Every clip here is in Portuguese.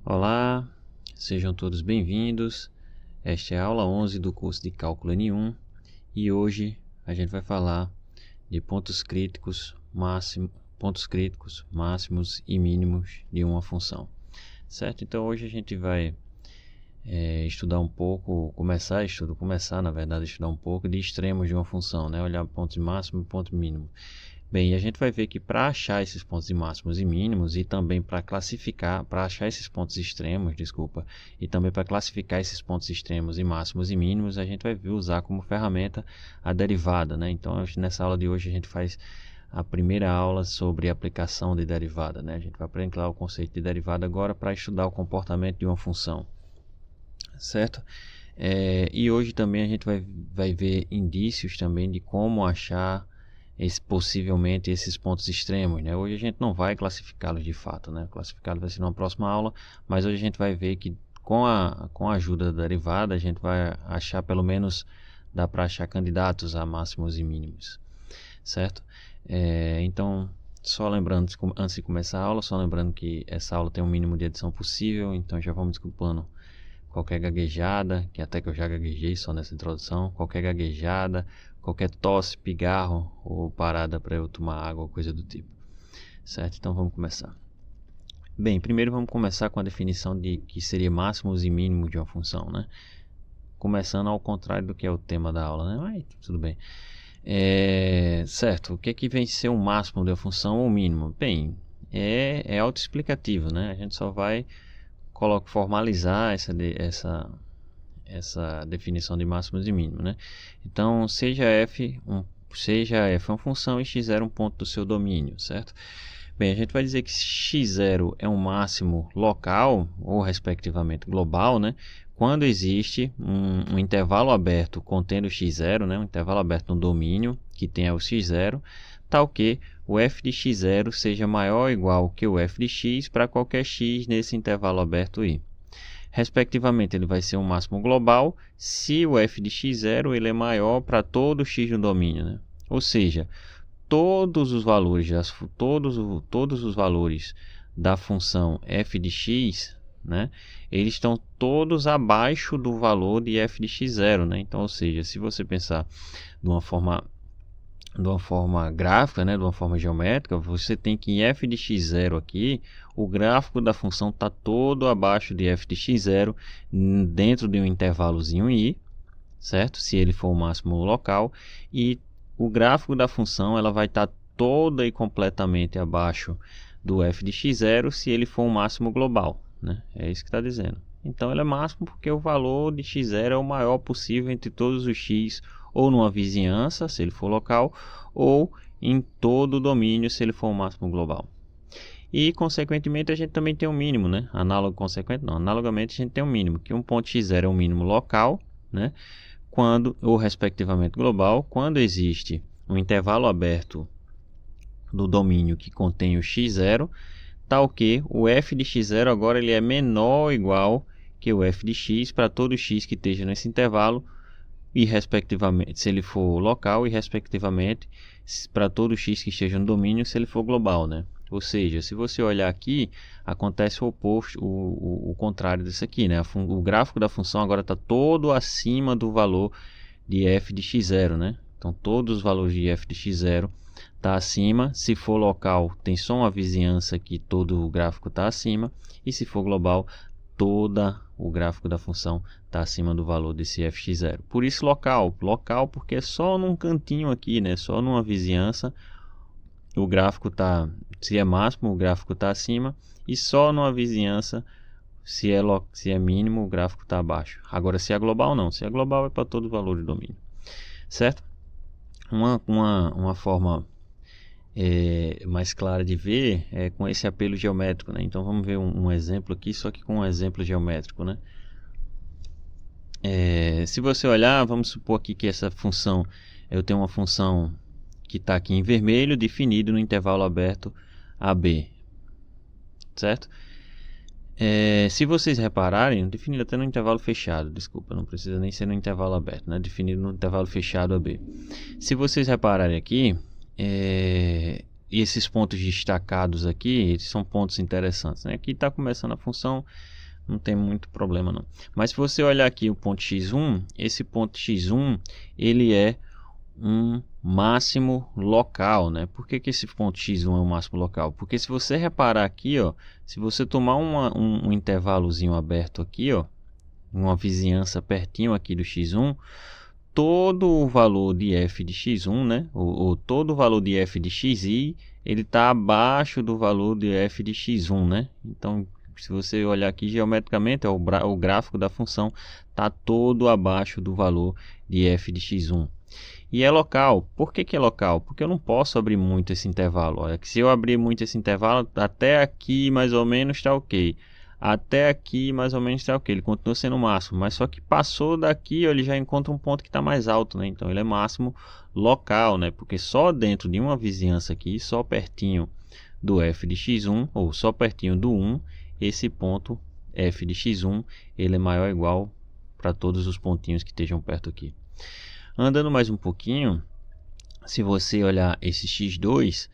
Olá, sejam todos bem-vindos. Esta é a aula 11 do curso de Cálculo N1 e hoje a gente vai falar de pontos críticos, máximos e mínimos de uma função, certo? Então hoje a gente vai estudar um pouco, começar a estudar um pouco de extremos de uma função, né? Olhar pontos máximo e ponto mínimo. Bem, a gente vai ver que para achar esses pontos de máximos e mínimos e também para achar esses pontos extremos, e também para classificar esses pontos extremos e máximos e mínimos, a gente vai usar como ferramenta a derivada, né? Então, nessa aula de hoje a gente faz a primeira aula sobre aplicação de derivada, né? A gente vai aprender lá o conceito de derivada agora para estudar o comportamento de uma função, certo? E hoje também a gente vai ver indícios também de como achar possivelmente esses pontos extremos, né? Hoje a gente não vai classificá-los de fato, né? Classificá-los vai ser numa próxima aula, mas hoje a gente vai ver que com a ajuda da derivada a gente vai achar, pelo menos dá para achar candidatos a máximos e mínimos, certo? Então, só lembrando, antes de começar a aula, só lembrando que essa aula tem um mínimo de edição possível, então já vamos desculpando qualquer gaguejada, que até que eu já gaguejei só nessa introdução, qualquer gaguejada, qualquer tosse, pigarro ou parada para eu tomar água ou coisa do tipo, certo? Então vamos começar. Bem, primeiro vamos começar com a definição de que seria máximos e mínimos de uma função, né? Começando ao contrário do que é o tema da aula, né? Mas tudo bem. Certo, o que é que vem ser o máximo de uma função ou o mínimo? Bem, é autoexplicativo, né? A gente só vai formalizar essa definição de máximos e mínimos, né? Então, seja f uma função e x0 um ponto do seu domínio, certo? Bem, a gente vai dizer que x0 é um máximo local ou respectivamente global, né? Quando existe um intervalo aberto contendo x0, né? Um intervalo aberto no domínio que tenha o x0, tal que o f de x0 seja maior ou igual que o f de x para qualquer x nesse intervalo aberto i. Respectivamente, ele vai ser um máximo global se o f de x0 ele é maior para todo x no domínio, né? Ou seja, todos os valores da função f de x, né, eles estão todos abaixo do valor de f de x0, né? Então, ou seja, se você pensar de uma forma gráfica, né, de uma forma geométrica, você tem que em f de x0 aqui, o gráfico da função está todo abaixo de f de x0 dentro de um intervalozinho i, certo? Se ele for o máximo local, e o gráfico da função ela vai estar toda e completamente abaixo do f de x0 se ele for o máximo global, né? É isso que está dizendo. Então ele é máximo porque o valor de x0 é o maior possível entre todos os x, ou numa vizinhança, se ele for local, ou em todo o domínio, se ele for o máximo global. E, consequentemente, a gente também tem um mínimo, né? Analogamente, a gente tem um mínimo, que um ponto x0 é um mínimo local, né? Ou respectivamente global, quando existe um intervalo aberto do domínio que contém o x0, tal que o f de x0 agora ele é menor ou igual que o f de x para todo x que esteja nesse intervalo, e respectivamente se ele for local, e respectivamente para todo x que esteja no domínio se ele for global, né? Ou seja, se você olhar aqui, acontece o oposto, o contrário disso aqui, né? O gráfico da função agora está todo acima do valor de f de x0, né? Então todos os valores de f de x0 está acima. Se for local, tem só uma vizinhança que todo o gráfico está acima, e se for global, todo o gráfico da função está acima do valor desse fx0. Por isso local porque é só num cantinho aqui, né? Só numa vizinhança o gráfico está, se é máximo, o gráfico está acima, e só numa vizinhança, se é mínimo, o gráfico está abaixo. Agora, se é global, não. Se é global, é para todo o valor de domínio, certo? Uma forma mais clara de ver é com esse apelo geométrico, né? Então vamos ver um exemplo aqui, só que com um exemplo geométrico, né? Se você olhar, vamos supor aqui que essa função, eu tenho uma função que está aqui em vermelho, definido no intervalo aberto AB, certo? Se vocês repararem, definido até no intervalo fechado, desculpa, não precisa nem ser no intervalo aberto, né? Definido no intervalo fechado AB. Se vocês repararem aqui, esses pontos destacados aqui, eles são pontos interessantes, né? Aqui está começando a função, não tem muito problema não. Mas se você olhar aqui o ponto x1, esse ponto x1, ele é um máximo local, né? Por que esse ponto x1 é um máximo local? Porque se você reparar aqui, ó, se você tomar um intervalozinho aberto aqui, ó, uma vizinhança pertinho aqui do x1, todo o valor de f de x1, né? Ou todo o valor de f de xi, ele está abaixo do valor de f de x1, né? Então, se você olhar aqui geometricamente, o gráfico da função está todo abaixo do valor de f de x1. E é local. Por que é local? Porque eu não posso abrir muito esse intervalo. Olha, que se eu abrir muito esse intervalo, até aqui mais ou menos está ok. Até aqui mais ou menos está ok. Ele continua sendo o máximo. Mas só que passou daqui, ele já encontra um ponto que está mais alto, né? Então ele é máximo local, né? Porque só dentro de uma vizinhança aqui, só pertinho do f de x1, ou só pertinho do 1, esse ponto f de x1, ele é maior ou igual para todos os pontinhos que estejam perto aqui. Andando mais um pouquinho, se você olhar esse x2,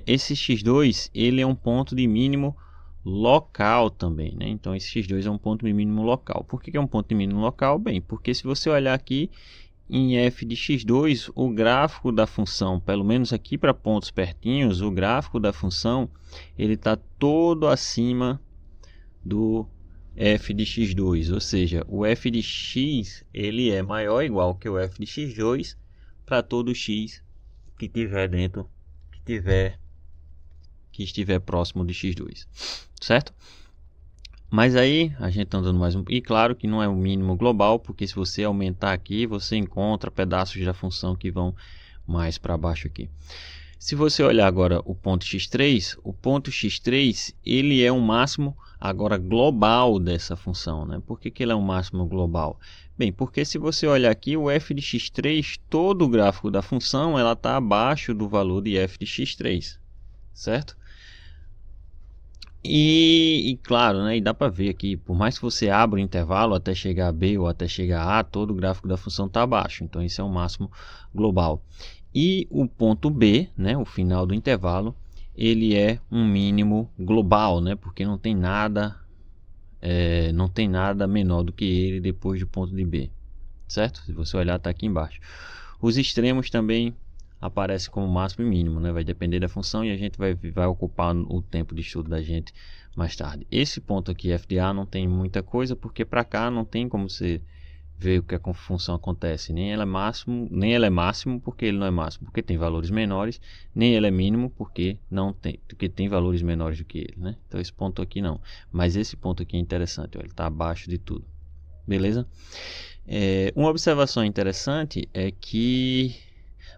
esse x2 ele é um ponto de mínimo local também, né? Então esse x2 é um ponto de mínimo local. Por que é um ponto de mínimo local? Bem, porque se você olhar aqui em f de x2, o gráfico da função, pelo menos aqui para pontos pertinhos, o gráfico da função ele está todo acima do f de x2, ou seja, o f de x ele é maior ou igual que o f de x2 para todo x que tiver dentro, que estiver próximo de x2, certo? Mas aí a gente está andando mais um, e claro que não é o mínimo global, porque se você aumentar aqui, você encontra pedaços da função que vão mais para baixo aqui. Se você olhar agora o ponto x3 ele é um máximo agora global dessa função, né? Por que ele é um máximo global? Bem, porque se você olhar aqui o f de x3, todo o gráfico da função ela está abaixo do valor de f de x3, certo? E claro, né, e dá para ver aqui, por mais que você abra o intervalo até chegar a b ou até chegar a todo o gráfico da função está abaixo, então esse é o máximo global. E o ponto B, né, o final do intervalo, ele é um mínimo global, né, porque não tem nada menor do que ele depois do ponto de B, certo? Se você olhar, está aqui embaixo. Os extremos também aparecem como máximo e mínimo, né? Vai depender da função e a gente vai ocupar o tempo de estudo da gente mais tarde. Esse ponto aqui, f de a, não tem muita coisa, porque para cá não tem como você ver o que a função acontece. Nem ele é máximo porque ele não é máximo, porque tem valores menores, nem ele é mínimo porque tem valores menores do que ele, né? Então esse ponto aqui não. Mas esse ponto aqui é interessante, ó, ele está abaixo de tudo. Beleza? Uma observação interessante é que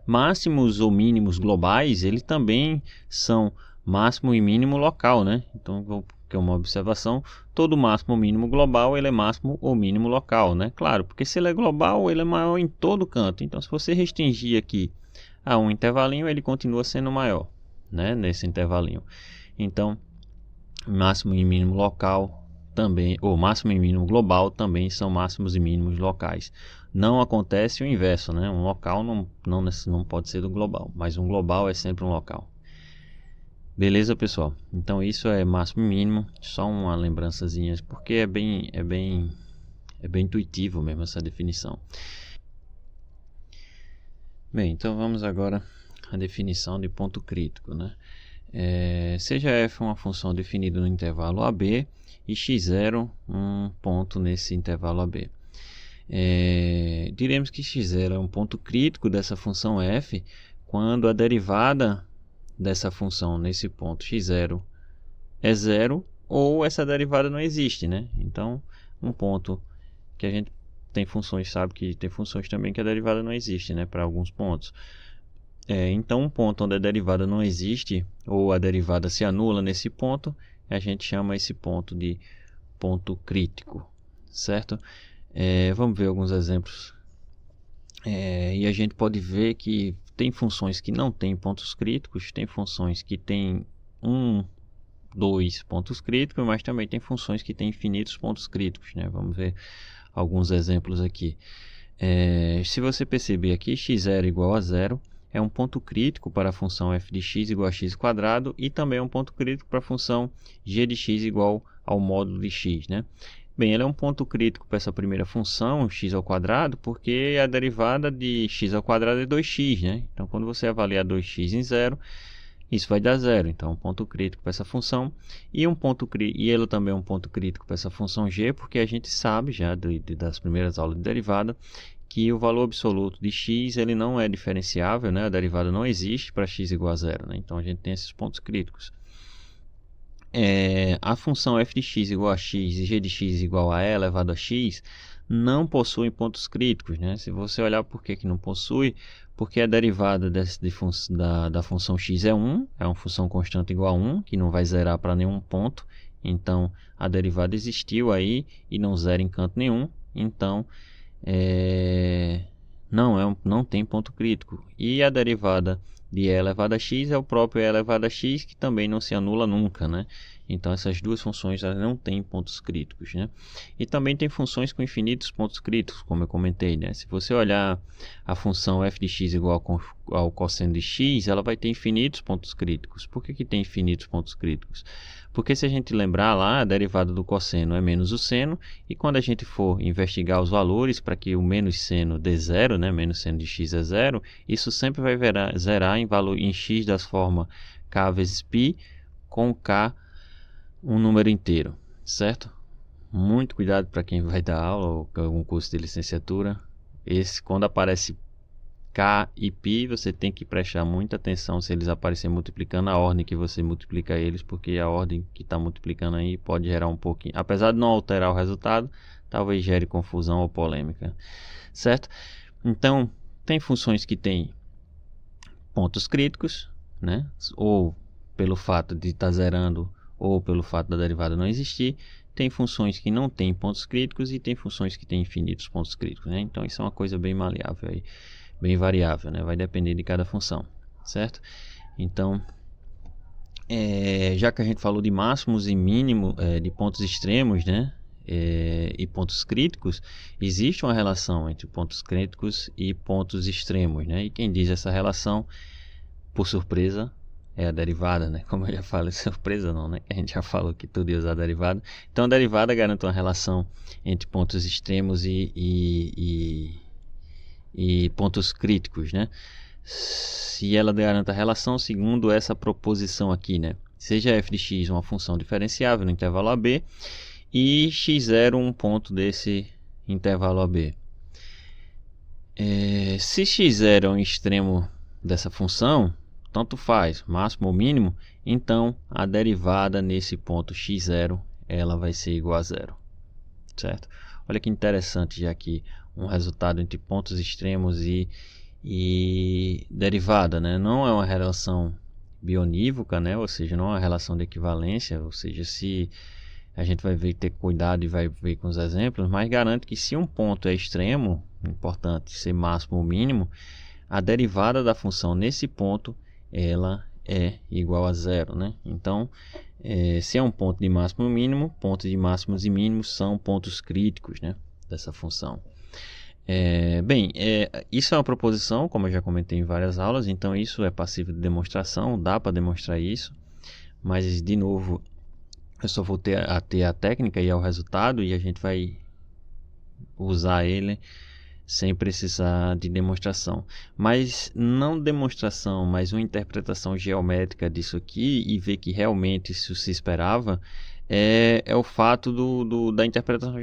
máximos ou mínimos globais, eles também são máximo e mínimo local, né? Então, que é uma observação, todo máximo ou mínimo global, ele é máximo ou mínimo local, né? Claro, porque se ele é global, ele é maior em todo canto. Então, se você restringir aqui a um intervalinho, ele continua sendo maior, né? Nesse intervalinho. Então, máximo e mínimo local também, ou máximo e mínimo global também são máximos e mínimos locais. Não acontece o inverso, né? Um local não pode ser do global, mas um global é sempre um local. Beleza, pessoal? Então isso é máximo e mínimo, só uma lembrançazinha, porque é bem intuitivo mesmo essa definição. Bem, então vamos agora à definição de ponto crítico, né? Seja f uma função definida no intervalo AB e x0 um ponto nesse intervalo AB. Diremos que x0 é um ponto crítico dessa função f quando a derivada dessa função nesse ponto x0 é zero ou essa derivada não existe, né? Então, um ponto que a gente tem funções, sabe que tem funções também que a derivada não existe, né? Para alguns pontos. Então, um ponto onde a derivada não existe ou a derivada se anula nesse ponto, a gente chama esse ponto de ponto crítico, certo? Vamos ver alguns exemplos. E a gente pode ver que tem funções que não têm pontos críticos, tem funções que têm 1, 2 pontos críticos, mas também tem funções que têm infinitos pontos críticos, né? Vamos ver alguns exemplos aqui. Se você perceber aqui, x0 igual a 0, é um ponto crítico para a função f de x igual a x², e também é um ponto crítico para a função g de x igual ao módulo de x, né? Bem, ele é um ponto crítico para essa primeira função, x², porque a derivada de x² é 2x, né? Então, quando você avaliar 2x em zero, isso vai dar zero. Então, um ponto crítico para essa função. E ele também é um ponto crítico para essa função g, porque a gente sabe já das primeiras aulas de derivada que o valor absoluto de x ele não é diferenciável, né? A derivada não existe para x igual a zero, né? Então, a gente tem esses pontos críticos. A função f de x igual a x e g de x igual a e elevado a x não possuem pontos críticos, né? Se você olhar por que não possui, porque a derivada da função x é 1, é uma função constante igual a 1, que não vai zerar para nenhum ponto, então a derivada existiu aí e não zera em canto nenhum, então não tem ponto crítico. E a derivada de e elevado a x é o próprio e elevado a x, que também não se anula nunca, né? Então essas duas funções elas não têm pontos críticos, né? E também tem funções com infinitos pontos críticos, como eu comentei, né? Se você olhar a função f de x igual ao cosseno de x, ela vai ter infinitos pontos críticos. Por que tem infinitos pontos críticos? Porque se a gente lembrar lá, a derivada do cosseno é menos o seno, e quando a gente for investigar os valores para que o menos seno dê zero, né? Menos seno de x é zero, isso sempre vai zerar em x das formas k vezes π, com k um número inteiro, certo? Muito cuidado para quem vai dar aula ou algum curso de licenciatura. Quando aparece k e π, você tem que prestar muita atenção se eles aparecerem multiplicando a ordem que você multiplica eles, porque a ordem que está multiplicando aí pode gerar um pouquinho, apesar de não alterar o resultado, talvez gere confusão ou polêmica, certo? Então, tem funções que têm pontos críticos, né? Ou pelo fato de estar zerando, ou pelo fato da derivada não existir. Tem funções que não têm pontos críticos e tem funções que têm infinitos pontos críticos, né? Então isso é uma coisa bem maleável aí, bem variável, né? Vai depender de cada função, certo? Então, já que a gente falou de máximos e mínimos, de pontos extremos, né? E pontos críticos, existe uma relação entre pontos críticos e pontos extremos, né? E quem diz essa relação, por surpresa, é a derivada, né? Como eu já falei, surpresa não, né? A gente já falou que tudo ia usar a derivada. Então a derivada garante uma relação entre pontos extremos e pontos críticos, né? Se ela garante a relação segundo essa proposição aqui, né? Seja f de x uma função diferenciável no intervalo AB e x0 um ponto desse intervalo AB. Se x0 é um extremo dessa função, tanto faz, máximo ou mínimo, então a derivada nesse ponto x0 ela vai ser igual a zero, certo? Olha que interessante já aqui um resultado entre pontos extremos e derivada, né? Não é uma relação bionívoca, né? Ou seja, não é uma relação de equivalência, ou seja, se a gente vai ter cuidado e vai ver com os exemplos, mas garante que se um ponto é extremo, importante ser máximo ou mínimo, a derivada da função nesse ponto ela é igual a zero, né? Então, se é um ponto de máximo e mínimo, pontos de máximos e mínimos são pontos críticos, né, dessa função. Isso é uma proposição, como eu já comentei em várias aulas, então isso é passível de demonstração, dá para demonstrar isso, mas de novo, eu só vou ter a técnica e o resultado e a gente vai usar ele sem precisar de demonstração, mas não demonstração, mas uma interpretação geométrica disso aqui e ver que realmente isso se esperava é o fato da interpretação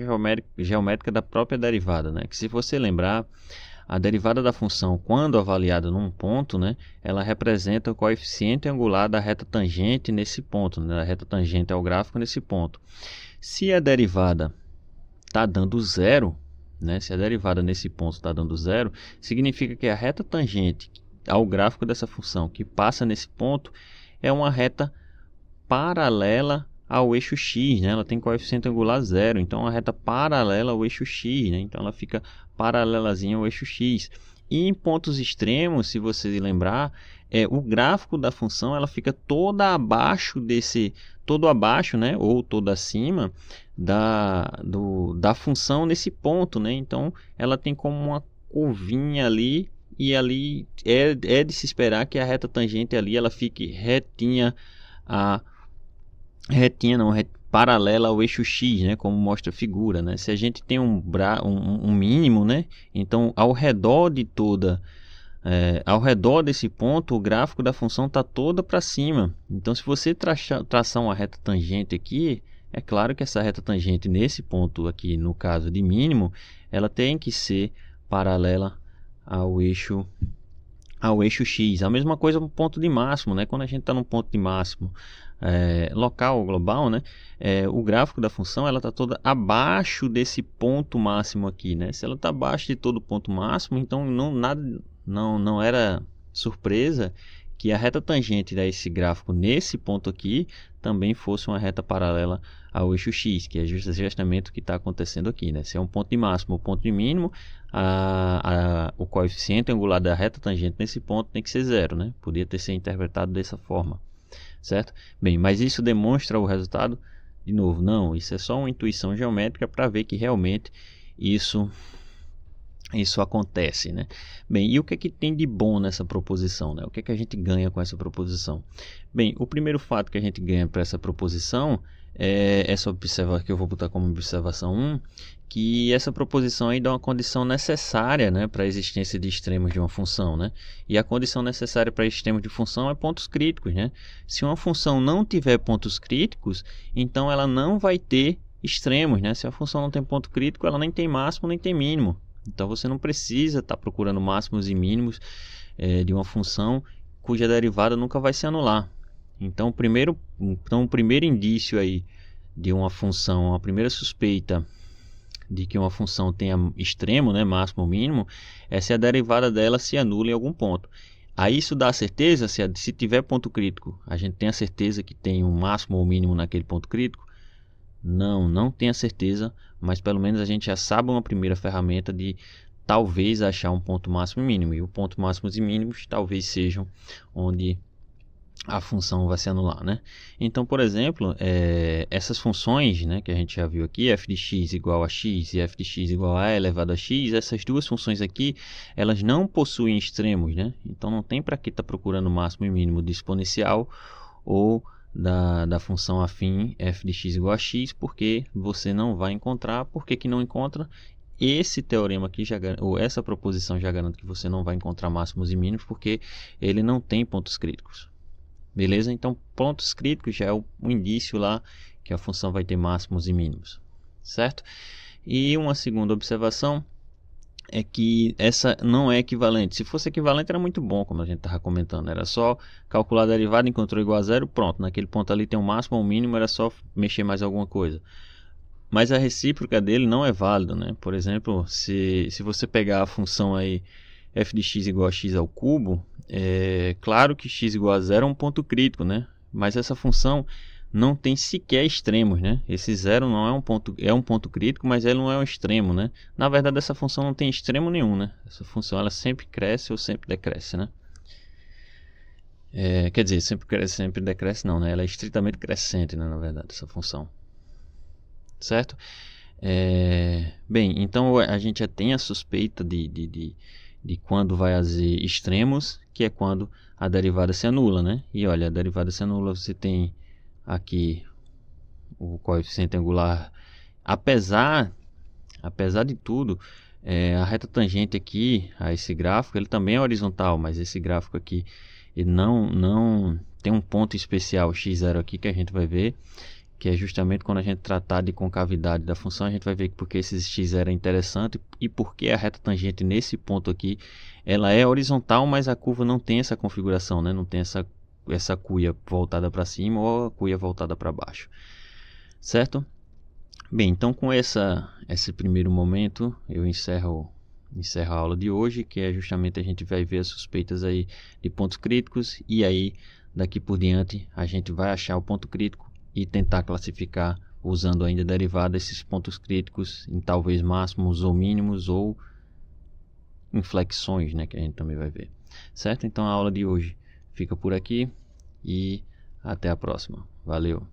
geométrica da própria derivada, né? Que se você lembrar, a derivada da função, quando avaliada num ponto, né, ela representa o coeficiente angular da reta tangente nesse ponto, né? A reta tangente ao gráfico nesse ponto. Se a derivada está dando zero, né? Se a derivada nesse ponto está dando zero, significa que a reta tangente ao gráfico dessa função que passa nesse ponto é uma reta paralela ao eixo x, né? Ela tem coeficiente angular zero, então é uma reta paralela ao eixo x, né? Então ela fica paralelazinha ao eixo x. E em pontos extremos, se você lembrar, o gráfico da função ela fica toda abaixo todo abaixo, né? Ou todo acima da função nesse ponto, né? Então ela tem como uma curvinha ali e ali é de se esperar que a reta tangente ali ela fique retinha paralela ao eixo X, né, como mostra a figura, né? Se a gente tem um mínimo, né, então ao redor desse ponto, o gráfico da função está toda para cima. Então, se você traçar uma reta tangente aqui, é claro que essa reta tangente nesse ponto aqui, no caso de mínimo, ela tem que ser paralela ao eixo X. A mesma coisa no ponto de máximo, né? Quando a gente está no ponto de máximo local ou global, né? O gráfico da função ela está toda abaixo desse ponto máximo aqui, né? Se ela está abaixo de todo ponto máximo, então não era surpresa que a reta tangente desse gráfico nesse ponto aqui também fosse uma reta paralela ao eixo X, que é justamente o que está acontecendo aqui, né? Se é um ponto de máximo ou ponto de mínimo, o coeficiente angular da reta tangente nesse ponto tem que ser zero, né? Podia ter sido interpretado dessa forma, certo? Bem, mas isso demonstra o resultado? De novo, não, isso é só uma intuição geométrica para ver que realmente isso acontece, né? Bem, e o que é que tem de bom nessa proposição, né? O que é que a gente ganha com essa proposição? Bem, o primeiro fato que a gente ganha para essa proposição é essa observação que eu vou botar como observação 1, que essa proposição aí dá uma condição necessária, né, para a existência de extremos de uma função, né? E a condição necessária para extremos de função é pontos críticos, né? Se uma função não tiver pontos críticos, então ela não vai ter extremos, né? Se a função não tem ponto crítico, ela nem tem máximo nem tem mínimo. Então você não precisa estar procurando máximos e mínimos de uma função cuja derivada nunca vai se anular. Então o primeiro indício aí de uma função, a primeira suspeita de que uma função tenha extremo, né, máximo ou mínimo, é se a derivada dela se anula em algum ponto. Aí isso dá a certeza, se tiver ponto crítico, a gente tem a certeza que tem um máximo ou mínimo naquele ponto crítico? Não tem a certeza, mas pelo menos a gente já sabe uma primeira ferramenta de talvez achar um ponto máximo e mínimo. E o ponto máximos e mínimos talvez sejam onde a função vai se anular, né? Então, por exemplo, essas funções, né, que a gente já viu aqui, f de x igual a x e f de x igual a e elevado a x, essas duas funções aqui, elas não possuem extremos, né? Então não tem para que estar procurando máximo e mínimo de exponencial ou da função afim f de x igual a x, porque você não vai encontrar. Por que não encontra? Esse teorema aqui, ou essa proposição já garante que você não vai encontrar máximos e mínimos, porque ele não tem pontos críticos. Beleza? Então, pontos críticos já é o indício lá que a função vai ter máximos e mínimos, certo? E uma segunda observação é que essa não é equivalente. Se fosse equivalente era muito bom, como a gente estava comentando. Era só calcular a derivada, encontrou igual a zero, pronto. Naquele ponto ali tem um máximo ou um mínimo, era só mexer mais alguma coisa. Mas a recíproca dele não é válida, né? Por exemplo, se você pegar a função aí f de x igual a x ao cubo, é claro que x igual a zero é um ponto crítico, né? Mas essa função não tem sequer extremos, né? Esse zero não é um ponto crítico, mas ele não é um extremo, né? Na verdade, essa função não tem extremo nenhum, né? Essa função ela sempre cresce ou sempre decresce, né? Quer dizer, sempre cresce, sempre decresce não, né? Ela é estritamente crescente, né? Na verdade, essa função, certo? Bem, então a gente já tem a suspeita de quando vai haver extremos, que é quando a derivada se anula, né? E olha, a derivada se anula, você tem aqui o coeficiente angular, apesar de tudo, a reta tangente aqui a esse gráfico, ele também é horizontal, mas esse gráfico aqui ele não tem um ponto especial x0 aqui que a gente vai ver, que é justamente quando a gente tratar de concavidade da função, a gente vai ver porque esse x0 é interessante e porque a reta tangente nesse ponto aqui, ela é horizontal, mas a curva não tem essa configuração, né? Não tem essa cuia voltada para cima ou a cuia voltada para baixo, certo? Bem, então com esse primeiro momento eu encerro a aula de hoje, que é justamente a gente vai ver as suspeitas aí de pontos críticos, e aí daqui por diante a gente vai achar o ponto crítico e tentar classificar usando ainda derivada esses pontos críticos em talvez máximos ou mínimos ou inflexões, né, que a gente também vai ver, certo? Então a aula de hoje fica por aqui e até a próxima. Valeu!